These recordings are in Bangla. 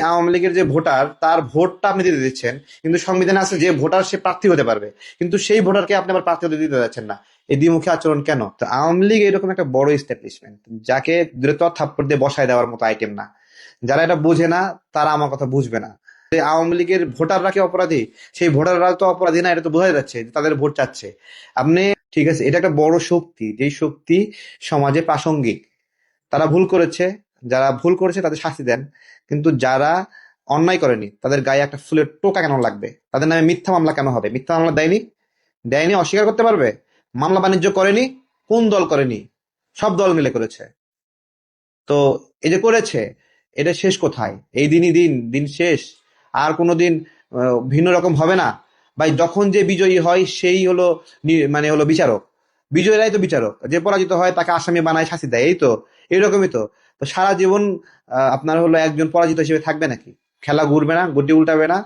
আওয়ামী লীগের যে ভোটার তার ভোটটা আপনি দিতে দিচ্ছেন, কিন্তু সংবিধানে আছে যে ভোটার সে প্রার্থী হতে পারবে, কিন্তু সেই ভোটারকে আপনি আবার প্রার্থী হতে দিতে যাচ্ছেন না। এই দ্বিমুখী আচরণ কেন? তো আওয়ামী লীগ এরকম একটা বড় এস্টাবলিশমেন্ট, যাকে দ্রুত থাপ্পড় দিয়ে বসায় দেওয়ার মতো আইটেম না। যারা এটা বোঝে না তারা আমার কথা বুঝবে না। যে আওয়ামী লীগের ভোটাররা কি অপরাধী? সেই ভোটাররা তো অপরাধী না, এটা তো বোঝা যাচ্ছে যে তাদের ভোট চাচ্ছে। আপনি, ঠিক আছে, এটা একটা বড় শক্তি, যেই শক্তি সমাজে প্রাসঙ্গিক। তারা ভুল করেছে, যারা ভুল করেছে তাদের শাস্তি দেন, কিন্তু যারা অন্যায় করেনি তাদের গায়ে একটা ফুলের টোকা কেন লাগবে? তাদের নামে মিথ্যা মামলা কেন হবে? মিথ্যা মামলা দেয়নি, দেয়নি অস্বীকার করতে পারবে? মামলা বাণিজ্য করেনি, কোন দল করেনি? সব দল মিলে করেছে। তো এই যে করেছে, এটা শেষ কোথায়? এই দিনই দিন, দিন শেষ, আর কোনোদিন ভিন্ন রকম হবে না। ভাই, যখন যে বিজয়ী হয় সেই হলো মানে হলো বিচারক। বিজয়ীরাই তো বিচারক, যে পরাজিত হয় তাকে আসামি বানায় শাস্তি দেয়, এই তো, এইরকমই তো। তো সারা জীবন আপনার হলো একজন পরাজিত হিসেবে থাকবে নাকি? খেলা ঘুরবে না, গড্ডি উল্টাবে না?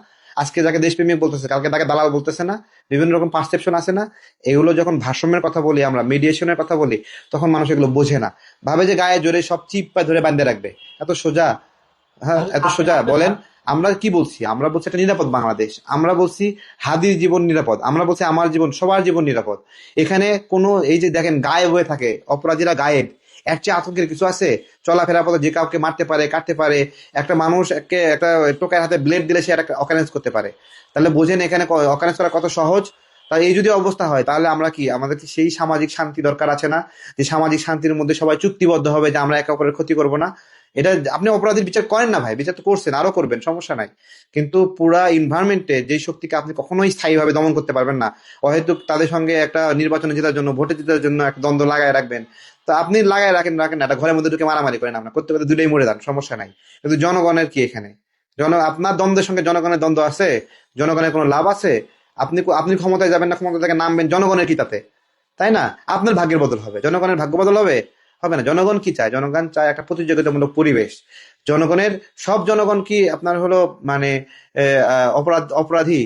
আজকে যাকে দেশপ্রেমিক বলতেছে কালকে তাকে দালাল বলতেছে না? বিভিন্ন রকম পারসেপশন আছে না? এগুলো যখন ভারসাম্যের কথা বলি, আমরা মিডিয়েশনের কথা বলি, তখন মানুষ এগুলো বোঝে না, ভাবে যে গায়ে জোরে সব চিপ্পা ধরে বাঁধে রাখবে। এত সোজা? হ্যাঁ, এত সোজা বলেন? আমরা কি বলছি? আমরা বলছি একটা নিরাপদ বাংলাদেশ, আমরা বলছি হাদির জীবন নিরাপদ, আমরা বলছি আমার জীবন, সবার জীবন নিরাপদ। এখানে কোনো এই যে দেখেন গায়েব হয়ে থাকে, অপরাধীরা গায়েব, এর চেয়ে আতঙ্কের কিছু আছে? চলাফেরার পথে যে কাউকে মারতে পারে, কাটতে পারে, একটা মানুষ একে একটা টোকার হাতে ব্লেড দিলে সে একটা অকারেন্স করতে পারে। তাহলে বোঝেন এখানে অকারেন্স করা কত সহজ। তাই এই যদি অবস্থা হয়, তাহলে আমরা কি, আমাদের কি সেই সামাজিক শান্তি দরকার আছে না? যে সামাজিক শান্তির মধ্যে সবাই চুক্তিবদ্ধ হবে যে আমরা একে অপরের ক্ষতি করব না। এটা আপনি অপরাধীর বিচার করেন না ভাই, বিচার তো করছেন, আরো করবেন, সমস্যা নাই। কিন্তু পুরা এনভায়রনমেন্টে যে শক্তিকে আপনি কখনোই স্থায়ীভাবে দমন করতে পারবেন না। অহেতুক তাদের সঙ্গে একটা নির্বাচনে জেতার জন্য, ভোটে জেতার জন্য একটা দ্বন্দ্ব লাগায় রাখবেন। তো আপনি লাগায় রাখেন, রাখেন না, একটা ঘরের মধ্যে ঢুকে মারামারি করেন, আপনার করতে করতে দুটোই মরে যান, সমস্যা নাই। কিন্তু জনগণের কি এখানে? আপনার দ্বন্দ্বের সঙ্গে জনগণের দ্বন্দ্ব আছে? জনগণের কোনো লাভ আছে? আপনি ক্ষমতায় যাবেন না, ক্ষমতা থেকে নামবেন, জনগণের কি তাতে? তাই না? আপনার ভাগ্যের বদল হবে, জনগণের ভাগ্য বদল হবে? হবে না। জনগণ কি চায়? জনগণ চায় একটা প্রতিযোগিতামূলক পরিবেশ। জনগণের, সব জনগণ কি আপনার হলো মানে অপরাধী?